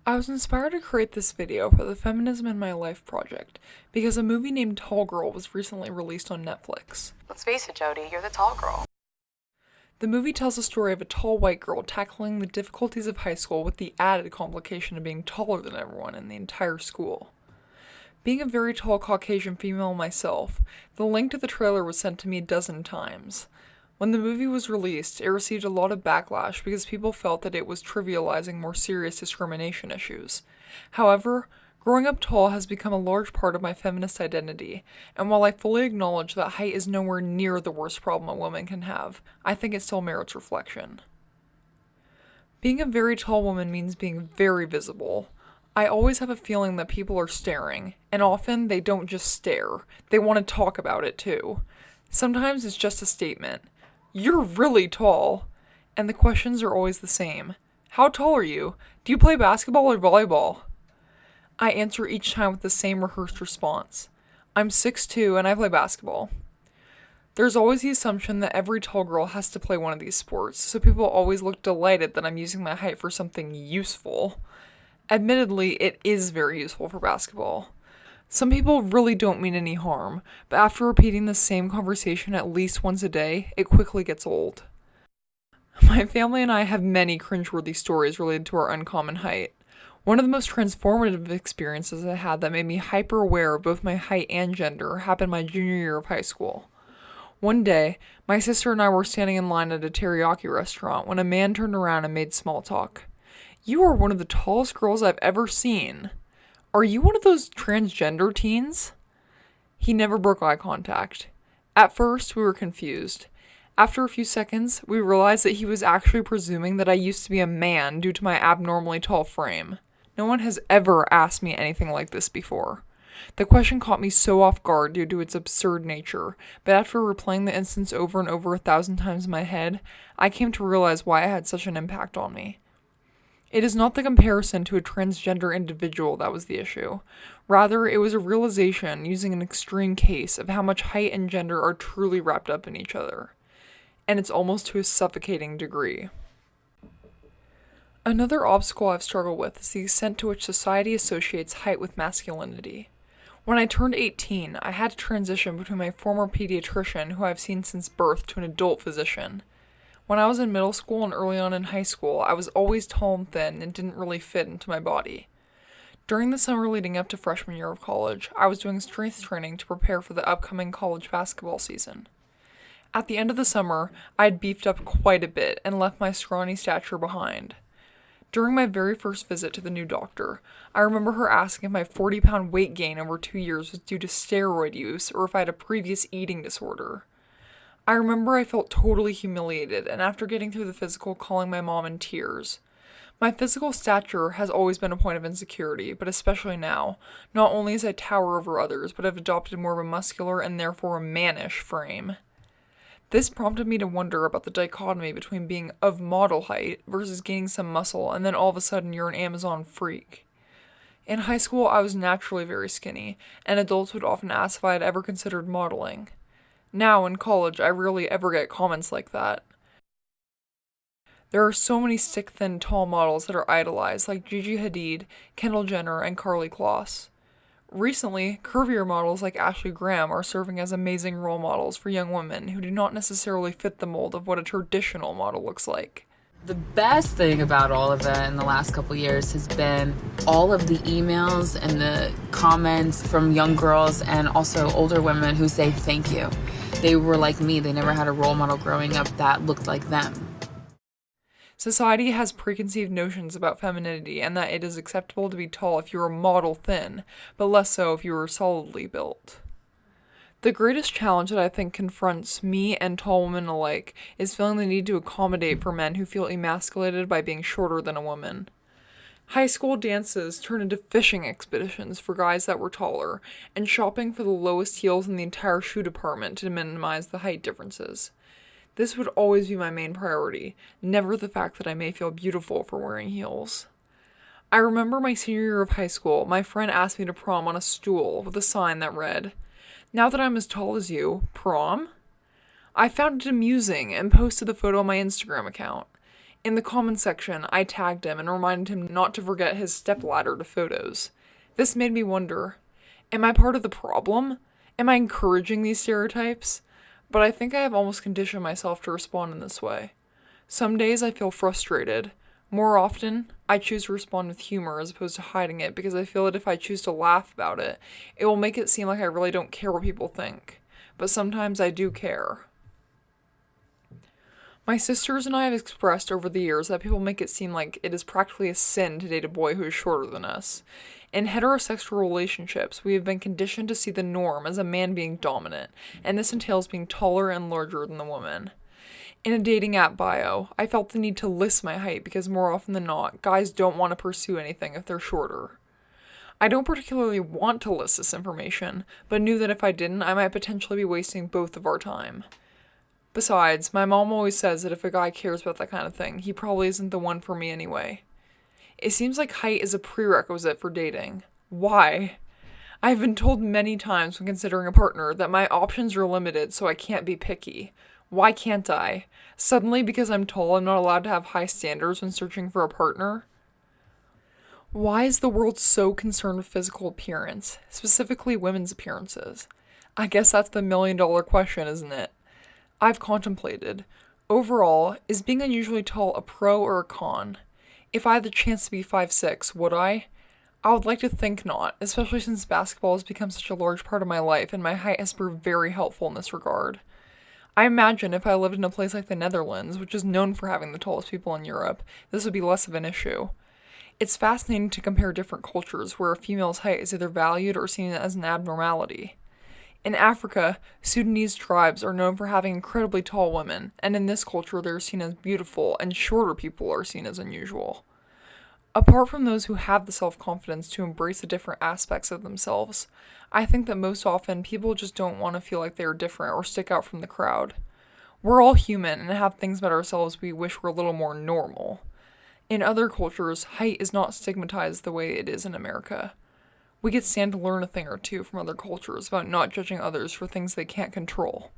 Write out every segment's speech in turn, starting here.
I was inspired to create this video for the Feminism in My Life project because a movie named Tall Girl was recently released on Netflix. Let's face it, Jody, you're the tall girl. The movie tells the story of a tall white girl tackling the difficulties of high school with the added complication of being taller than everyone in the entire school. Being a very tall Caucasian female myself, the link to the trailer was sent to me a dozen times. When the movie was released, it received a lot of backlash because people felt that it was trivializing more serious discrimination issues. However, growing up tall has become a large part of my feminist identity, and while I fully acknowledge that height is nowhere near the worst problem a woman can have, I think it still merits reflection. Being a very tall woman means being very visible. I always have a feeling that people are staring, and often they don't just stare, they want to talk about it too. Sometimes it's just a statement. You're really tall. And the questions are always the same. How tall are you? Do you play basketball or volleyball? I answer each time with the same rehearsed response. I'm 6'2" and I play basketball. There's always the assumption that every tall girl has to play one of these sports, so people always look delighted that I'm using my height for something useful. Admittedly, it is very useful for basketball. Some people really don't mean any harm, but after repeating the same conversation at least once a day, it quickly gets old. My family and I have many cringeworthy stories related to our uncommon height. One of the most transformative experiences I had that made me hyper aware of both my height and gender happened my junior year of high school. One day, my sister and I were standing in line at a teriyaki restaurant when a man turned around and made small talk. "You are one of the tallest girls I've ever seen. Are you one of those transgender teens?" He never broke eye contact. At first, we were confused. After a few seconds, we realized that he was actually presuming that I used to be a man due to my abnormally tall frame. No one has ever asked me anything like this before. The question caught me so off guard due to its absurd nature, but after replaying the instance over and over 1,000 times in my head, I came to realize why it had such an impact on me. It is not the comparison to a transgender individual that was the issue. Rather, it was a realization using an extreme case of how much height and gender are truly wrapped up in each other. And it's almost to a suffocating degree. Another obstacle I've struggled with is the extent to which society associates height with masculinity. When I turned 18, I had to transition between my former pediatrician, who I've seen since birth, to an adult physician. When I was in middle school and early on in high school, I was always tall and thin and didn't really fit into my body. During the summer leading up to freshman year of college, I was doing strength training to prepare for the upcoming college basketball season. At the end of the summer, I had beefed up quite a bit and left my scrawny stature behind. During my very first visit to the new doctor, I remember her asking if my 40-pound weight gain over 2 years was due to steroid use or if I had a previous eating disorder. I remember I felt totally humiliated, and after getting through the physical, calling my mom in tears. My physical stature has always been a point of insecurity, but especially now, not only as I tower over others, but have adopted more of a muscular and therefore a mannish frame. This prompted me to wonder about the dichotomy between being of model height versus gaining some muscle, and then all of a sudden you're an Amazon freak. In high school, I was naturally very skinny, and adults would often ask if I had ever considered modeling. Now, in college, I rarely ever get comments like that. There are so many stick-thin tall models that are idolized, like Gigi Hadid, Kendall Jenner, and Karlie Kloss. Recently, curvier models like Ashley Graham are serving as amazing role models for young women who do not necessarily fit the mold of what a traditional model looks like. The best thing about all of that in the last couple years has been all of the emails and the comments from young girls and also older women who say thank you. They were like me. They never had a role model growing up that looked like them. Society has preconceived notions about femininity and that it is acceptable to be tall if you are model thin, but less so if you are solidly built. The greatest challenge that I think confronts me and tall women alike is feeling the need to accommodate for men who feel emasculated by being shorter than a woman. High school dances turned into fishing expeditions for guys that were taller, and shopping for the lowest heels in the entire shoe department to minimize the height differences. This would always be my main priority, never the fact that I may feel beautiful for wearing heels. I remember my senior year of high school, my friend asked me to prom on a stool with a sign that read, "Now that I'm as tall as you, prom?" I found it amusing and posted the photo on my Instagram account. In the comment section, I tagged him and reminded him not to forget his stepladder to photos. This made me wonder, am I part of the problem? Am I encouraging these stereotypes? But I think I have almost conditioned myself to respond in this way. Some days I feel frustrated. More often, I choose to respond with humor as opposed to hiding it because I feel that if I choose to laugh about it, it will make it seem like I really don't care what people think. But sometimes I do care. My sisters and I have expressed over the years that people make it seem like it is practically a sin to date a boy who is shorter than us. In heterosexual relationships, we have been conditioned to see the norm as a man being dominant, and this entails being taller and larger than the woman. In a dating app bio, I felt the need to list my height because more often than not, guys don't want to pursue anything if they're shorter. I don't particularly want to list this information, but knew that if I didn't, I might potentially be wasting both of our time. Besides, my mom always says that if a guy cares about that kind of thing, he probably isn't the one for me anyway. It seems like height is a prerequisite for dating. Why? I've been told many times when considering a partner that my options are limited, so I can't be picky. Why can't I? Suddenly, because I'm tall, I'm not allowed to have high standards when searching for a partner? Why is the world so concerned with physical appearance, specifically women's appearances? I guess that's the million-dollar question, isn't it? I've contemplated. Overall, is being unusually tall a pro or a con? If I had the chance to be 5'6", would I? I would like to think not, especially since basketball has become such a large part of my life and my height has proved very helpful in this regard. I imagine if I lived in a place like the Netherlands, which is known for having the tallest people in Europe, this would be less of an issue. It's fascinating to compare different cultures where a female's height is either valued or seen as an abnormality. In Africa, Sudanese tribes are known for having incredibly tall women, and in this culture they are seen as beautiful, and shorter people are seen as unusual. Apart from those who have the self-confidence to embrace the different aspects of themselves, I think that most often people just don't want to feel like they are different or stick out from the crowd. We're all human and have things about ourselves we wish were a little more normal. In other cultures, height is not stigmatized the way it is in America. We could stand to learn a thing or two from other cultures about not judging others for things they can't control.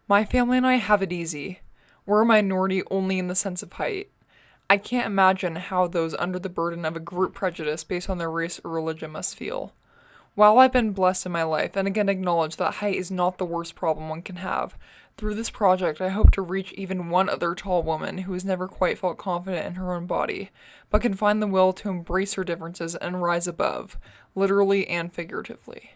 My family and I have it easy. We're a minority only in the sense of height. I can't imagine how those under the burden of a group prejudice based on their race or religion must feel. While I've been blessed in my life and again acknowledge that height is not the worst problem one can have, through this project I hope to reach even one other tall woman who has never quite felt confident in her own body, but can find the will to embrace her differences and rise above, literally and figuratively.